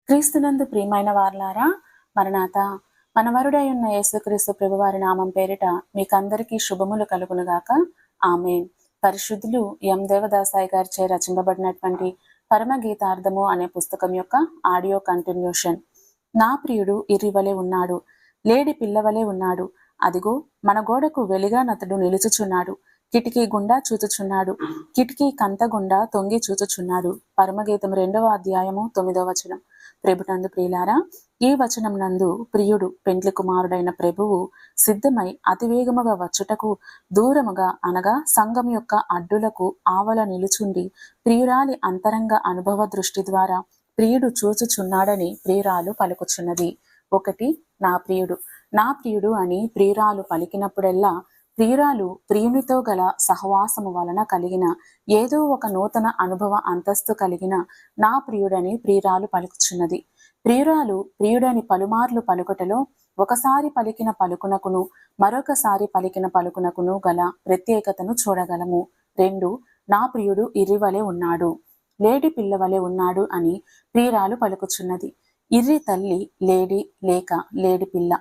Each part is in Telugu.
క్రీస్తునందు ప్రియమైన వారలారా, మరణాత మనవరుడై ఉన్న యేసుక్రీస్తు ప్రభువారి నామం పేరిట మీకందరికీ శుభములు కలుగునుగాక. ఆమేన్. పరిశుద్ధులు ఎం దేవదాసాయి గారిచే రచింపబడినటువంటి పరమగీతార్థము అనే పుస్తకం యొక్క ఆడియో కంటిన్యూషన్. నా ప్రియుడు ఇర్రివలే ఉన్నాడు, లేడి పిల్లవలే ఉన్నాడు, అదిగో మన గోడకు వెలిగా నతడు నిలుచుచున్నాడు, కిటికీ గుండా చూచుచున్నాడు, కిటికీ కంత గుండా తొంగి చూచుచున్నాడు. పరమగీతం 2వ అధ్యాయము 9వ వచనం. ప్రభునందు ప్రియులారా, ఈ వచనం నందు ప్రియుడు పెండ్లి కుమారుడైన ప్రభువు సిద్ధమై అతివేగముగా వచ్చుటకు దూరముగా అనగా సంఘం యొక్క అడ్డులకు ఆవల నిలుచుండి ప్రియురాలి అంతరంగ అనుభవ దృష్టి ద్వారా ప్రియుడు చూచుచున్నాడని ప్రియురాలు పలుకుచున్నది. ఒకటి, నా ప్రియుడు అని ప్రియురాలు పలికినప్పుడెల్లా ప్రియురాలు ప్రియునితో గల సహవాసము వలన కలిగిన ఏదో ఒక నూతన అనుభవ అంతస్తు కలిగిన నా ప్రియుడని ప్రియురాలు పలుకుచున్నది. ప్రియురాలు ప్రియుడని పలుమార్లు పలుకుటలో ఒకసారి పలికిన పలుకునకును మరొకసారి పలికిన పలుకునకును గల ప్రత్యేకతను చూడగలము. 2, నా ప్రియుడు ఇర్రివలే ఉన్నాడు, లేడి పిల్లవలే ఉన్నాడు అని ప్రియురాలు పలుకుచున్నది. ఇర్రి తల్లి లేడి లేక లేడి పిల్ల.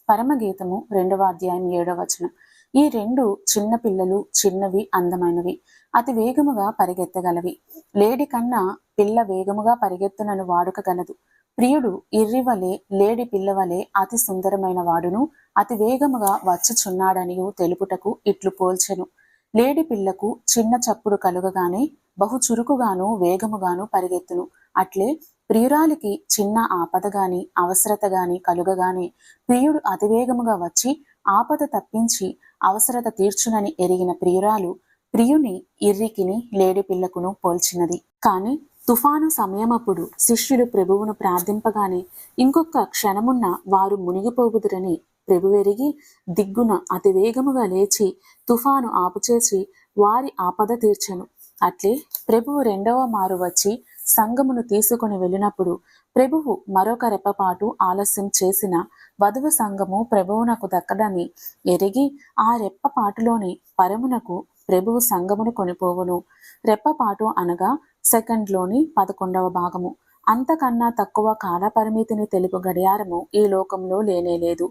పరమగీతము 2వ అధ్యాయం 7వ వచనం. ఈ రెండు చిన్న పిల్లలు చిన్నవి, అందమైనవి, అతి వేగముగా పరిగెత్తగలవి. లేడి కన్నా పిల్ల వేగముగా పరిగెత్తునను వాడుక గలదు. ప్రియుడు ఇర్రివలే లేడి పిల్లవలే అతి సుందరమైన వాడును అతి వేగముగా వచ్చుచున్నాడనియు తెలుపుటకు ఇట్లు పోల్చెను. లేడి పిల్లకు చిన్న చప్పుడు కలుగగానే బహు చురుకుగాను వేగముగాను పరిగెత్తును. అట్లే ప్రియురాలికి చిన్న ఆపద గాని అవసరత గాని కలుగగానే ప్రియుడు అతివేగముగా వచ్చి ఆపద తప్పించి అవసరత తీర్చునని ఎరిగిన ప్రియురాలు ప్రియుని ఇర్రికిని లేడి పిల్లకును పోల్చినది. కాని తుఫాను సమయమప్పుడు శిష్యులు ప్రభువును ప్రార్థింపగానే ఇంకొక క్షణమున్న వారు మునిగిపోవుదురని ప్రభువెరిగి దిగ్గున అతివేగముగా లేచి తుఫాను ఆపుచేసి వారి ఆపద తీర్చెను. అట్లే ప్రభువు 2వ మారు వచ్చి సంఘమును తీసుకుని వెళ్ళినప్పుడు ప్రభువు మరొక రెప్పపాటు ఆలస్యం చేసిన వధువు సంఘము ప్రభువునకు దక్కడని ఎరిగి ఆ రెప్పపాటులోని పరమునకు ప్రభువు సంఘమును కొనిపోవును. రెప్పపాటు అనగా సెకండ్లోని 11వ భాగము. అంతకన్నా తక్కువ కాల పరిమితిని తెలుపు గడియారము ఈ లోకంలో లేనేలేదు.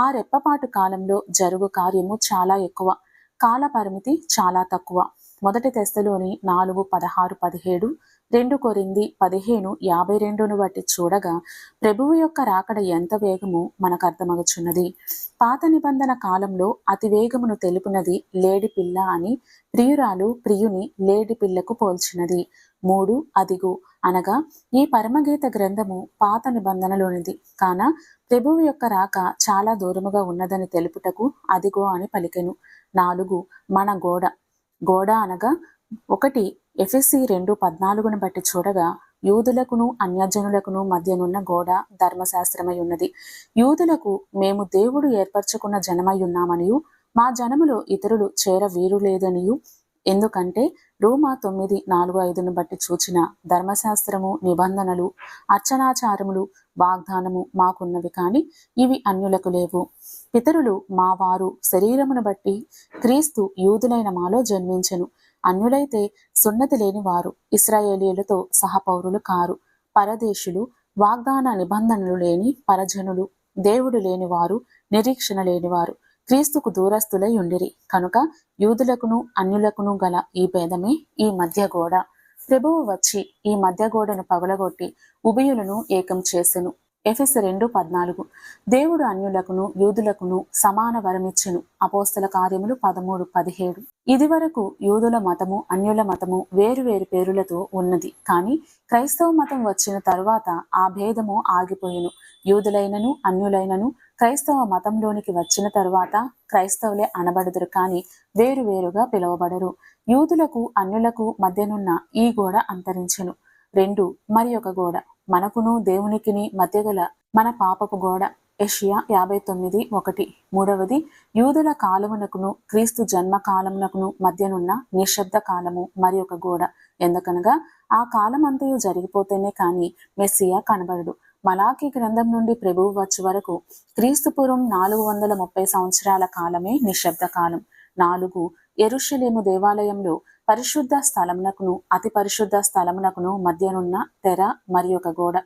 ఆ రెప్పపాటు కాలంలో జరుగు కార్యము చాలా ఎక్కువ, కాల పరిమితి చాలా తక్కువ. 1 తెస్సలోని 4:16-17, 2 కొరింథీ 15:52ను బట్టి చూడగా ప్రభువు యొక్క రాకడ ఎంత వేగము మనకు అర్థమగుచున్నది. పాత నిబంధన కాలంలో అతి వేగమును తెలుపునది లేడి పిల్ల అని ప్రియురాలు ప్రియుని లేడి పిల్లకు పోల్చినది. 3, అదిగో అనగా ఈ పరమగీత గ్రంథము పాత నిబంధనలోనిది కాన ప్రభువు యొక్క రాక చాలా దూరముగా ఉన్నదని తెలుపుటకు అదిగో అని పలికెను. 4, మన గోడ అనగా 1 ఎఫెసీ 2:14ను బట్టి చూడగా యూదులకును అన్యజనులకును మధ్యనున్న గోడ ధర్మశాస్త్రమై ఉన్నది. యూదులకు మేము దేవుడు ఏర్పరచుకున్న జనమై ఉన్నామనియు మా జనములో ఇతరులు చేర వీరు లేదనియు, ఎందుకంటే రోమా 9:4-5ను బట్టి చూచిన ధర్మశాస్త్రము, నిబంధనలు, అర్చనాచారములు, వాగ్దానము మాకున్నవి కాని ఇవి అన్యులకు లేవు. పితరులు మా వారు శరీరమును బట్టి క్రీస్తు యూదులైన మాలో జన్మించెను. అన్యులైతే సున్నతి లేని వారు, ఇశ్రాయేలీయులతో సహపౌరులు కారు, పరదేశులు, వాగ్దాన నిబంధనలు లేని పరజనులు, దేవుడు లేనివారు, నిరీక్షణ లేనివారు, క్రీస్తుకు దూరస్తులై ఉండిరి. కనుక యూదులకును అన్యులకును గల ఈ భేదమే ఈ మధ్య గోడ. ప్రభువు వచ్చి ఈ మధ్య గోడను పగలగొట్టి ఉభయులను ఏకం చేసెను. ఎఫెసు 2:14. దేవుడు అన్యులకును యూదులకును సమాన వరమిచ్చెను. అపోస్తల కార్యములు 13:17. ఇది వరకు యూదుల మతము అన్యుల మతము వేరు వేరు పేరులతో ఉన్నది. కానీ క్రైస్తవ మతం వచ్చిన తరువాత ఆ భేదము ఆగిపోయిను. యూదులైనను అన్యులైనను క్రైస్తవ మతంలోనికి వచ్చిన తరువాత క్రైస్తవులే అనబడుదురు కానీ వేరు వేరుగా పిలువబడరు. యూదులకు అన్యులకు మధ్యనున్న ఈ గోడ అంతరించెను. 2, మరి ఒక గోడ, మనకును దేవునికిని మధ్య గల మన పాపపు గోడ. యెషయా 59:1. 3వది, యూదుల కాలమునకును క్రీస్తు జన్మ కాలమునకును మధ్యనున్న నిశ్శబ్ద కాలము, మరి ఒక గోడ. ఎందుకనగా ఆ కాలమంతయు జరిగిపోతేనే కాని మెస్సియా కనబడడు. మలాకీ గ్రంథం నుండి ప్రభువు వచ్చే వరకు క్రీస్తుపూర్వం 430 సంవత్సరాల కాలమే నిశ్శబ్ద కాలం. 4, యెరూషలేము దేవాలయంలో పరిశుద్ధ స్థలమునకును అతి పరిశుద్ధ స్థలమునకును మధ్యనున్న తెర మరి ఒక గోడ.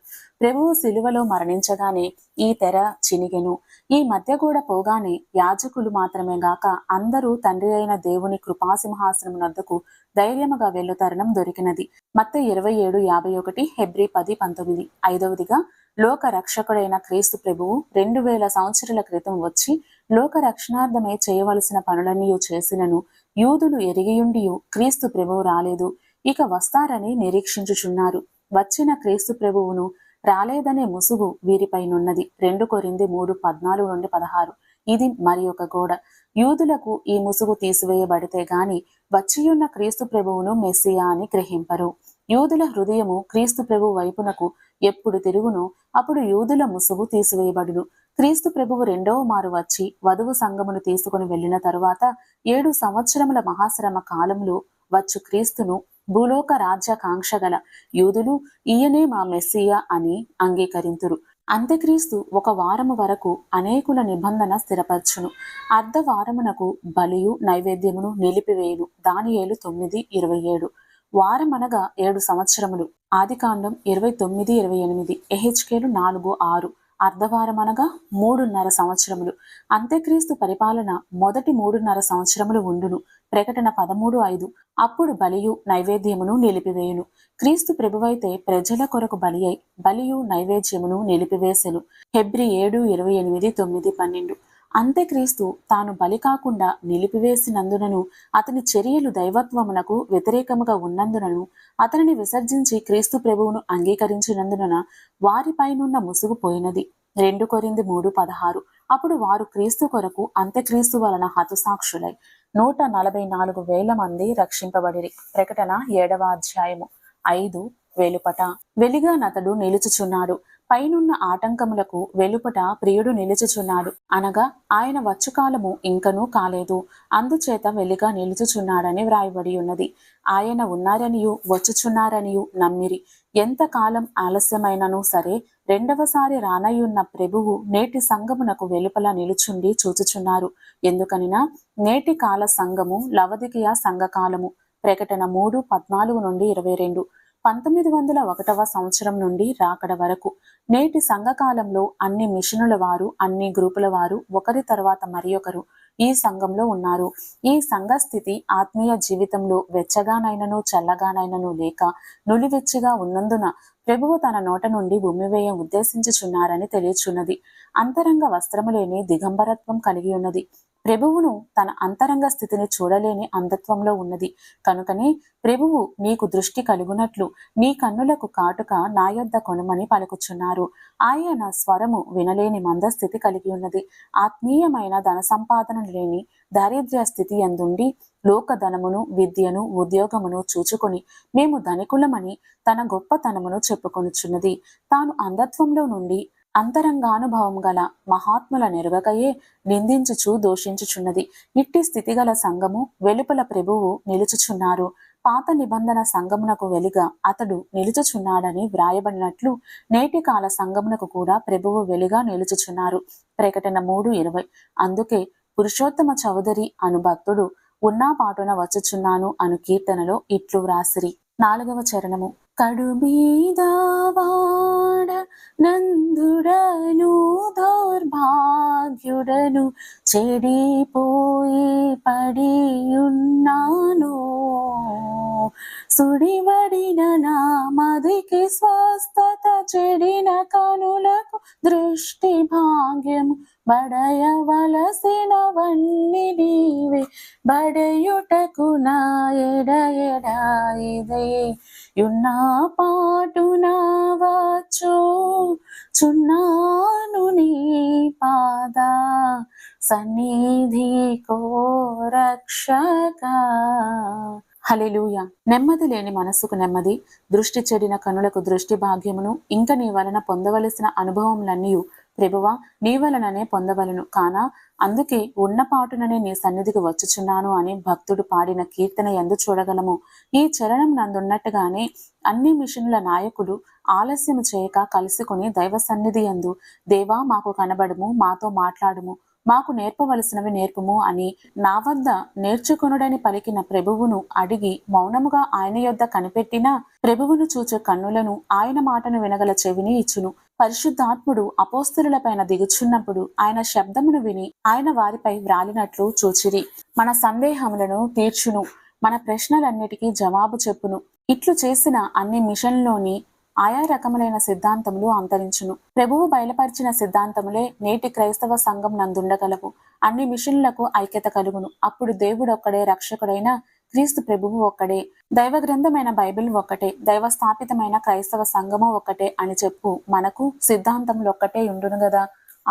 ప్రభువు సిలువలో మరణించగానే ఈ తెర చినిగెను. ఈ మధ్య గోడ పోగానే యాజకులు మాత్రమే గాక అందరూ తండ్రి అయిన దేవుని కృపాసింహాసనం నద్దకు ధైర్యముగా వెళ్ళు తరుణం దొరికినది. మత్తయి 27:51, హెబ్రీ 10:19. ఐదవదిగా, లోక రక్షకుడైన క్రీస్తు ప్రభువు 2000 సంవత్సరాల క్రితం వచ్చి లోక రక్షణార్థమే చేయవలసిన పనులన్నీ చేసినను యూదులు ఎరిగియుండియు క్రీస్తు ప్రభువు రాలేదు, ఇక వస్తారని నిరీక్షించుచున్నారు. వచ్చిన క్రీస్తు ప్రభువును రాలేదనే ముసుగు వీరిపైనున్నది. 2 కొరింథీ 3:14-16. ఇది మరి ఒక గోడ. యూదులకు ఈ ముసుగు తీసివేయబడితే గాని వచ్చియున్న క్రీస్తు ప్రభువును మెస్సియా అని గ్రహింపరు. యూదుల హృదయము క్రీస్తు ప్రభు వైపునకు ఎప్పుడు తిరుగునో అప్పుడు యూదుల ముసుగు తీసివేయబడును. క్రీస్తు ప్రభువు రెండవ మారు వచ్చి వధువు సంఘమును తీసుకుని వెళ్లిన తరువాత 7 సంవత్సరముల మహాశ్రమ కాలంలో వచ్చు క్రీస్తును భూలోక రాజ్య కాంక్ష గల యూదులు ఈయనే మా మెస్సియా అని అంగీకరింతురు. అంత్యక్రీస్తు 1 వారము వరకు అనేకుల నిబంధన స్థిరపరచును. అర్ధవారమునకు బలియు నైవేద్యమును నిలిపివేయును. దానియేలు 9:27. వారమనగా 7 సంవత్సరములు. ఆదికాండం 29:28. ఎహెచ్కేలు 4:6. అర్ధవారమనగా 3.5 సంవత్సరములు. అంత్యక్రీస్తు పరిపాలన మొదటి 3.5 సంవత్సరములు ఉండును. ప్రకటన 13:5. అప్పుడు బలియు నైవేద్యమును నిలిపివేయును. క్రీస్తు ప్రభువైతే ప్రజల కొరకు బలియు నైవేద్యమును నిలిపివేసెను. హెబ్రీ 7:28, 9, 12. అంత్యక్రీస్తు తాను బలి కాకుండా నిలిపివేసినందునను అతని చర్యలు దైవత్వమునకు వ్యతిరేకముగా ఉన్నందునను అతనిని విసర్జించి క్రీస్తు ప్రభువును అంగీకరించినందున వారిపైనున్న ముసుగు పోయినది. 2 కొరింథీ 3:16. అప్పుడు వారు క్రీస్తు కొరకు అంత్యక్రీస్తు వలన హతసాక్షులై 144,000 మంది రక్షింపబడిరి. ప్రకటన 7వ అధ్యాయము. 5. వెలుపట వెలిగా నతడు నిలుచుచున్నాడు. పైనున్న ఆటంకములకు వెలుపట ప్రియుడు నిలుచుచున్నాడు, అనగా ఆయన వచ్చుకాలము ఇంకనూ కాలేదు, అందుచేత వెలిగా నిలుచుచున్నాడని వ్రాయబడి ఉన్నది. ఆయన ఉన్నారనియు వచ్చుచున్నారనియు నమ్మిరి. ఎంతకాలం ఆలస్యమైనను సరే రెండవసారి రానయ్యున్న ప్రభువు నేటి సంఘమునకు వెలుపల నిలుచుండి చూచుచున్నారు. ఎందుకనినా నేటి కాల సంఘము లవదికియా సంఘకాలము. ప్రకటన 3:14-22. 1901వ సంవత్సరం నుండి రాకడ వరకు నేటి సంఘకాలంలో అన్ని మిషనుల వారు, అన్ని గ్రూపుల వారు ఒకరి తర్వాత మరి ఒకరు ఈ సంఘంలో ఉన్నారు. ఈ సంఘ స్థితి ఆత్మీయ జీవితంలో వెచ్చగానైనను చల్లగానైనను లేక నులివెచ్చిగా ఉన్నందున ప్రభువు తన నోట నుండి ఉమ్మివేయ ఉద్దేశించుచున్నారని తెలియచున్నది. అంతరంగ వస్త్రము లేని దిగంబరత్వం కలిగి ఉన్నది. ప్రభువును తన అంతరంగ స్థితిని చూడలేని అంధత్వంలో ఉన్నది. కనుకనే ప్రభువు నీకు దృష్టి కలుగునట్లు నీ కన్నులకు కాటుక నా యొద్ద కొనుమని పలుకుచున్నారు. ఆయన స్వరము వినలేని మందస్థితి కలిగి ఉన్నది. ఆత్మీయమైన ధన సంపాదన లేని దారిద్ర్య స్థితి అందుండి లోకధనమును, విద్యను, ఉద్యోగమును చూచుకొని మేము ధనికులమని తన గొప్పతనమును చెప్పుకొనుచున్నది. తాను అంధత్వంలో నుండి అంతరంగానుభవం గల మహాత్ముల నెరుగకయే నిందించుచు దోషించుచున్నది. ఇట్టి స్థితిగల సంఘము వెలుపల ప్రభువు నిలుచుచున్నారు. పాత నిబంధన సంఘమునకు వెలిగా అతడు నిలుచుచున్నాడని వ్రాయబడినట్లు నేటి కాల సంఘమునకు కూడా ప్రభువు వెలుగా నిలుచుచున్నారు. ప్రకటన 3:20. అందుకే పురుషోత్తమ చౌదరి అను భక్తుడు ఉన్నా పాటున వచ్చుచున్నాను అను కీర్తనలో ఇట్లు వ్రాసిరి. 4వ చరణము. కడుమీద వాడ నందుడను దౌర్భాగ్యుడను చెడిపోయి పడియున్నాను, సుడివడిన నా మదికి స్వస్థత, చెడిన కనులకు దృష్టి భాగ్యము, బడయవలసినవన్నీ నీవే, బడయుటకు నా ఎడ ఇదే యున్నా పాటున వచ్చు చున్నాను నీ పాద సన్నిధి కో రక్షక. హల్లెలూయా. నెమ్మది లేని మనస్సుకు నెమ్మది, దృష్టి చెడిన కనులకు దృష్టి భాగ్యమును ఇంక నీ వలన పొందవలసిన అనుభవములన్నీ ప్రభువా నీ వలననే పొందవలను కానా, అందుకే ఉన్నపాటుననే నీ సన్నిధికి వచ్చుచున్నాను అని భక్తుడు పాడిన కీర్తన యందు చూడగలము. ఈ చరణం నందున్నట్టుగానే అన్ని మిషన్ల నాయకులు ఆలస్యము చేయక కలుసుకుని దైవ సన్నిధి యందు దేవా మాకు కనబడము, మాతో మాట్లాడుము, మాకు నేర్పవలసినవి నేర్పుము అని నా వద్ద నేర్చుకొనుడని పలికిన ప్రభువును అడిగి మౌనముగా ఆయన యొద్ద కనిపెట్టిన ప్రభువును చూచే కన్నులను, ఆయన మాటను వినగల చెవిని ఇచ్చును. పరిశుద్ధాత్ముడు అపోస్తలులపైన దిగుచున్నప్పుడు ఆయన శబ్దమును విని ఆయన వారిపై వ్రాలినట్లు చూచిరి. మన సందేహములను తీర్చును, మన ప్రశ్నలన్నిటికీ జవాబు చెప్పును. ఇట్లు చేసిన అన్ని మిషన్లోని ఆయా రకములైన సిద్ధాంతములు అంతరించును. ప్రభువు బయలుపరిచిన సిద్ధాంతములే నేటి క్రైస్తవ సంఘం నందుండగలవు. అన్ని మిషన్లకు ఐక్యత కలుగును. అప్పుడు దేవుడొక్కడే, రక్షకుడైన క్రీస్తు ప్రభువు ఒక్కడే, దైవ గ్రంథమైన బైబిల్ ఒక్కటే, దైవ స్థాపితమైన క్రైస్తవ సంఘము ఒక్కటే అని చెప్పు మనకు సిద్ధాంతములు ఒక్కటే ఉండును గదా.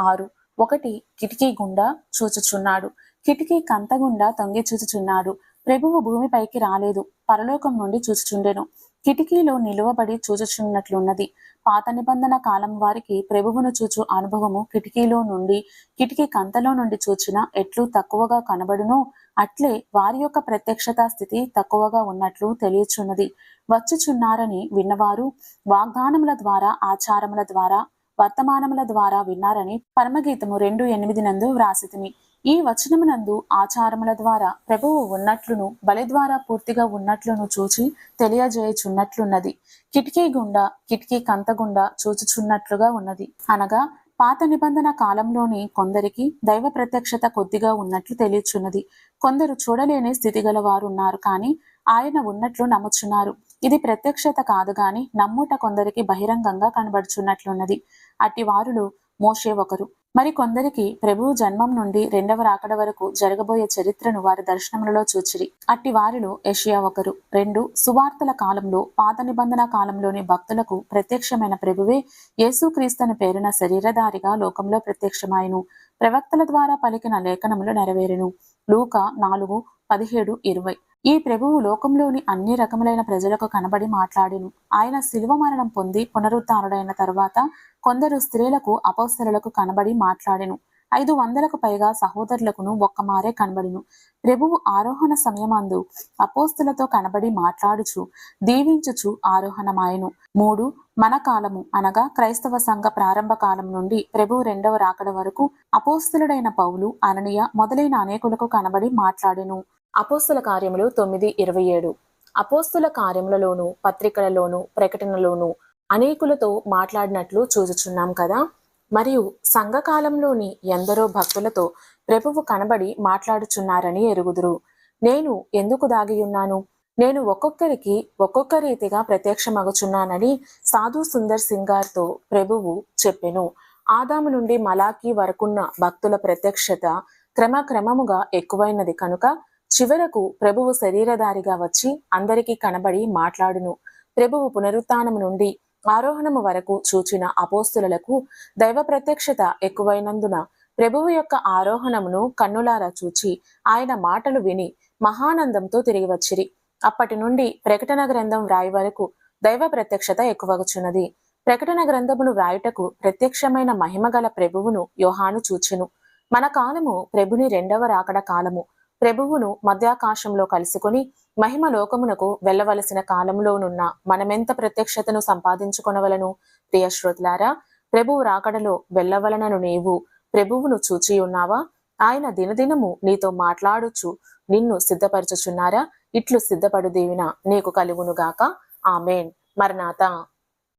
6. 1 కిటికీ గుండా చూచుచున్నాడు, కిటికీ కంత గుండా తొంగి చూచుచున్నాడు. ప్రభువు భూమిపైకి రాలేదు, పరలోకం నుండి చూచుచుండెను. కిటికీలో నిలువబడి చూచుచున్నట్లున్నది. పాత నిబంధన కాలం వారికి ప్రభువును చూచు అనుభవము కిటికీలో నుండి, కిటికీ కంతలో నుండి చూచిన ఎట్లు తక్కువగా కనబడునో అట్లే వారి యొక్క ప్రత్యక్షత స్థితి తక్కువగా ఉన్నట్లు తెలియచున్నది. వచ్చుచున్నారని విన్నవారు వాగ్దానముల ద్వారా, ఆచారముల ద్వారా, వర్తమానముల ద్వారా విన్నారని పరమగీతము 2:8 నందు వ్రాసితిని. ఈ వచనమునందు ఆచారముల ద్వారా ప్రభువు ఉన్నట్లును, బలి ద్వారా పూర్తిగా ఉన్నట్లును చూచి తెలియజేయుచున్నట్లున్నది. కిటికీ గుండా, కిటికీ కంత గుండా చూచుచున్నట్లుగా ఉన్నది. అనగా పాత నిబంధన కాలంలోని కొందరికి దైవ ప్రత్యక్షత కొద్దిగా ఉన్నట్లు తెలియచున్నది. కొందరు చూడలేని స్థితి గల వారు ఉన్నారు, కానీ ఆయన ఉన్నట్లు నమ్ముచున్నారు. ఇది ప్రత్యక్షత కాదు గాని నమ్ముట కొందరికి బహిరంగంగా కనబడుచున్నట్లున్నది. అట్టి వారులో మోషే ఒకరు. మరి కొందరికి ప్రభువు జన్మం నుండి రెండవ రాకడ వరకు జరగబోయే చరిత్రను వారి దర్శనములలో చూచిరి. అట్టి వారిలో యెషయా ఒకరు. 2 సువార్తల కాలంలో, పాత నిబంధన కాలంలోని భక్తులకు ప్రత్యక్షమైన ప్రభువే యేసుక్రీస్తుని పేరున శరీరధారిగా లోకంలో ప్రత్యక్షమాయను. ప్రవక్తల ద్వారా పలికిన లేఖనములు నెరవేరును. లూకా 4:17-20. ఈ ప్రభువు లోకంలోని అన్ని రకములైన ప్రజలకు కనబడి మాట్లాడెను. ఆయన శిలువ మరణం పొంది పునరుత్థానుడైన తరువాత కొందరు స్త్రీలకు, అపోస్తలులకు కనబడి మాట్లాడెను. 500కు పైగా సహోదరులకును ఒక్కమారే కనబడిను. ప్రభువు ఆరోహణ సమయమందు అపోస్తలతో కనబడి మాట్లాడుచు, దీవించుచు ఆరోహణమాయెను. 3 మన కాలము అనగా క్రైస్తవ సంఘ ప్రారంభ కాలం నుండి ప్రభువు రెండవ రాకడ వరకు అపోస్తలుడైన పౌలు, అననీయ మొదలైన అనేకులకు కనబడి మాట్లాడెను. అపోస్తల కార్యములు 9:27. అపోస్తల కార్యములలోను, పత్రికలలోను, ప్రకటనలోను అనేకులతో మాట్లాడినట్లు చూచుచున్నాం కదా. మరియు సంఘకాలంలోని ఎందరో భక్తులతో ప్రభువు కనబడి మాట్లాడుచున్నారని ఎరుగుదురు. నేను ఎందుకు దాగియున్నాను? నేను ఒక్కొక్కరికి ఒక్కొక్క రీతిగా ప్రత్యక్షమగుచున్నానని సాధు సుందర్ సింగ్ గారితో ప్రభువు చెప్పెను. ఆదాము నుండి మలాకి వరకున్న భక్తుల ప్రత్యక్షత క్రమక్రమముగా ఎక్కువైనది కనుక చివరకు ప్రభువు శరీరధారిగా వచ్చి అందరికీ కనబడి మాట్లాడును. ప్రభువు పునరుత్థానము నుండి ఆరోహణము వరకు చూచిన అపోస్తులకు దైవ ప్రత్యక్షత ఎక్కువైనందున ప్రభువు యొక్క ఆరోహణమును కన్నులారా చూచి ఆయన మాటలు విని మహానందంతో తిరిగి వచ్చిరి. అప్పటి నుండి ప్రకటన గ్రంథం వ్రాయి వరకు దైవ ప్రత్యక్షత ఎక్కువగుచున్నది. ప్రకటన గ్రంథమును వ్రాయుటకు ప్రత్యక్షమైన మహిమగల ప్రభువును యోహాను చూచెను. మన కాలము ప్రభుని రెండవ రాకడ కాలము. ప్రభువును మధ్యాకాశంలో కలుసుకొని మహిమ లోకమునకు వెళ్ళవలసిన కాలంలోనున్న మనమెంత ప్రత్యక్షతను సంపాదించుకొనవలను? ప్రియ శ్రోతలారా, ప్రభువు రాకడలో వెళ్ళవలనను నీవు ప్రభువును చూచి ఉన్నావా? ఆయన దినదినము నీతో మాట్లాడుచు నిన్ను సిద్ధపరచుచున్నారా? ఇట్లు సిద్ధపడు దీవెన నీకు కలుగునుగాక. ఆమేన్. మరణాత.